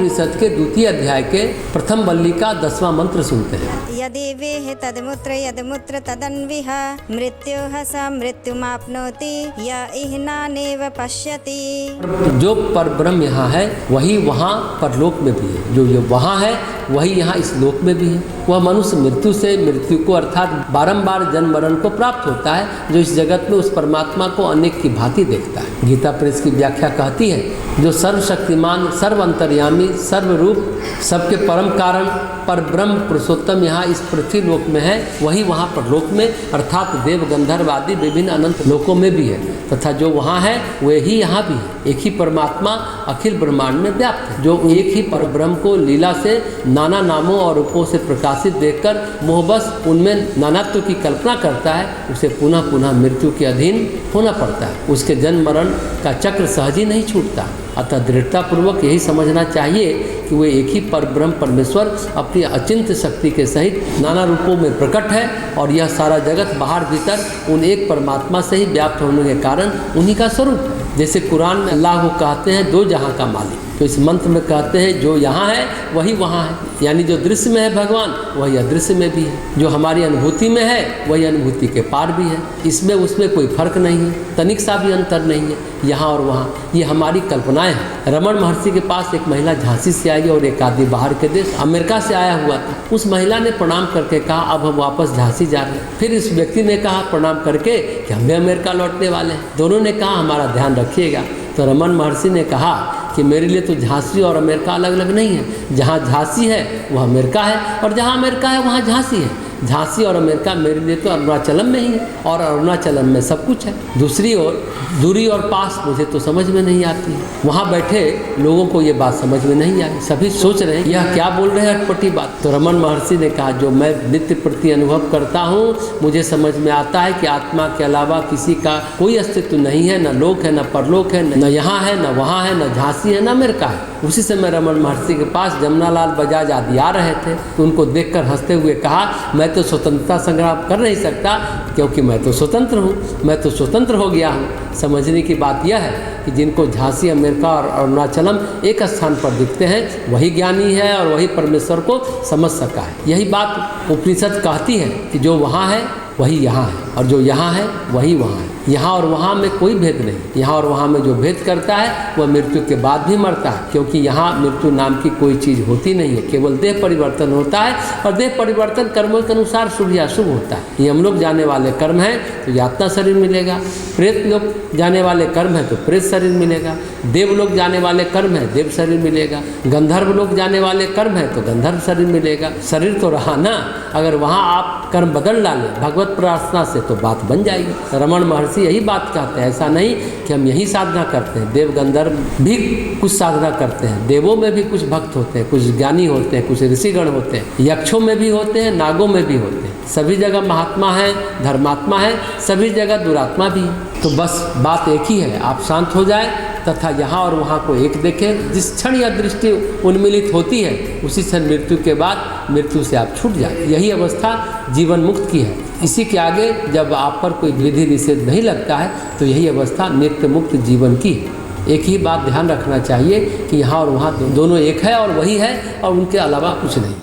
उपनिषद के द्वितीय अध्याय के प्रथम वल्ली का 10वां मंत्र सुनते हैं। यदि वेह तदमुत्र यदमुत्र तदन्विह मृत्योः स मृत्युमाप्नोति य इह्नानेव पश्यति। जो परब्रह्म यहाँ है वही वहाँ परलोक में भी है, जो वहाँ है वही यहाँ इस लोक में भी है। वह मनुष्य मृत्यु से मृत्यु को अर्थात बारंबार जन्म मरण को प्राप्त होता है, जो इस जगत में उस परमात्मा को अनेक की भांति देखता है। गीता प्रेस की व्याख्या कहती है, जो सर्वशक्तिमान, सर्व अंतर्यामी, सर्वरूप, सबके परम कारण पर ब्रह्म पुरुषोत्तम यहाँ इस पृथ्वी लोक में है, वही वहाँ परलोक में अर्थात देव गंधर्व आदि विभिन्न अनंत लोकों में भी है, तथा जो वहाँ है वही यहाँ भी है। एक ही परमात्मा अखिल ब्रह्मांड में व्याप्त है, जो एक ही परब्रह्म को लीला से नाना नामों और रूपों से प्रकाशित देखकर मोहबस उनमें नानात्व की कल्पना करता है, उसे पुनः पुनः मृत्यु के अधीन होना पड़ता है। उसके जन्म मरण का चक्र सहज ही नहीं छूटता। अतः दृढ़तापूर्वक यही समझना चाहिए कि वे एक ही परब्रह्म परमेश्वर अपनी अचिंत्य शक्ति के सहित नाना रूपों में प्रकट है, और यह सारा जगत बाहर भीतर उन एक परमात्मा से ही व्याप्त होने के कारण उन्हीं का स्वरूप है। जैसे कुरान में अल्लाह को कहते हैं दो जहाँ का मालिक, तो इस मंत्र में कहते हैं जो यहाँ है वही वहाँ है, यानी जो दृश्य में है भगवान वही अदृश्य में भी है, जो हमारी अनुभूति में है वही अनुभूति के पार भी है। इसमें उसमें कोई फर्क नहीं है, तनिक सा भी अंतर नहीं है यहाँ और वहाँ। ये हमारी कल्पनाएं हैं। रमण महर्षि के पास एक महिला झांसी से आई और एक आदमी बाहर के देश अमेरिका से आया हुआ था। उस महिला ने प्रणाम करके कहा अब हम वापस झांसी जा रहे हैं। फिर इस व्यक्ति ने कहा प्रणाम करके कि हम भी अमेरिका लौटने वाले हैं। दोनों ने कहा हमारा ध्यान रखिएगा। तो रमन महर्षि ने कहा कि मेरे लिए तो झांसी और अमेरिका अलग अलग नहीं है, जहाँ झांसी है वह अमेरिका है, और जहाँ अमेरिका है वहाँ झांसी है। झांसी और अमेरिका मेरे लिए तो अरुणाचलम में ही है, और अरुणाचलम में सब कुछ है। दूसरी ओर दूरी और पास मुझे तो समझ में नहीं आती है। वहाँ बैठे लोगों को ये बात समझ में नहीं आई, सभी सोच रहे हैं यह क्या बोल रहे हैं अटपटी बात। तो रमन महर्षि ने कहा जो मैं नित्य प्रति अनुभव करता हूँ, मुझे समझ में आता है कि आत्मा के अलावा किसी का कोई अस्तित्व नहीं है, न लोक है न परलोक है, न यहाँ है न वहाँ है, न झांसी है न अमेरिका है। उसी समय रमन महर्षि के पास जमुनालाल बजाज आदि आ रहे थे, तो उनको देखकर हंसते हुए कहा मैं तो स्वतंत्रता संग्राम कर नहीं सकता, क्योंकि मैं तो स्वतंत्र हूँ, मैं तो स्वतंत्र हो गया हूँ। समझने की बात यह है कि जिनको झांसी, अमेरिका और अरुणाचलम एक स्थान पर दिखते हैं वही ज्ञानी है और वही परमेश्वर को समझ सका है। यही बात उपनिषद कहती है कि जो वहाँ है वही यहाँ है, और जो यहाँ है वही वहाँ है। यहाँ और वहाँ में कोई भेद नहीं। यहाँ और वहाँ में जो भेद करता है वह मृत्यु के बाद भी मरता है, क्योंकि यहाँ मृत्यु नाम की कोई चीज़ होती नहीं है, केवल देह परिवर्तन होता है, और देह परिवर्तन कर्मों के अनुसार शुभ या अशुभ होता है। यम लोग जाने वाले कर्म हैं तो यातना शरीर मिलेगा, प्रेत लोग जाने वाले कर्म है तो प्रेत शरीर मिलेगा, देव लोग जाने वाले कर्म है देव शरीर मिलेगा, गंधर्व लोग जाने वाले कर्म है तो गंधर्व शरीर मिलेगा। शरीर तो रहा ना, अगर वहाँ आप कर्म बदल डालें भगवत प्रार्थना से तो बात बन जाएगी। रमण महर्षि यही बात कहते हैं, ऐसा नहीं कि हम यही साधना करते हैं। देव गंधर्व भी कुछ साधना करते हैं, देवों में भी कुछ भक्त होते हैं, कुछ ज्ञानी होते हैं, कुछ ऋषिगण होते हैं, यक्षों में भी होते हैं, नागों में भी होते हैं। सभी जगह महात्मा है, धर्मात्मा है, सभी जगह दुरात्मा भी है। तो बस बात एक ही है, आप शांत हो जाए तथा यहाँ और वहाँ को एक देखें। जिस क्षण यह दृष्टि उन्मिलित होती है उसी क्षण मृत्यु के बाद मृत्यु से आप छूट जाए। यही अवस्था जीवन मुक्त की है। इसी के आगे जब आप पर कोई विधि निषेध नहीं लगता है तो यही अवस्था नित्य मुक्त जीवन की है। एक ही बात ध्यान रखना चाहिए कि यहाँ और वहाँ दोनों एक है और वही है, और उनके अलावा कुछ नहीं।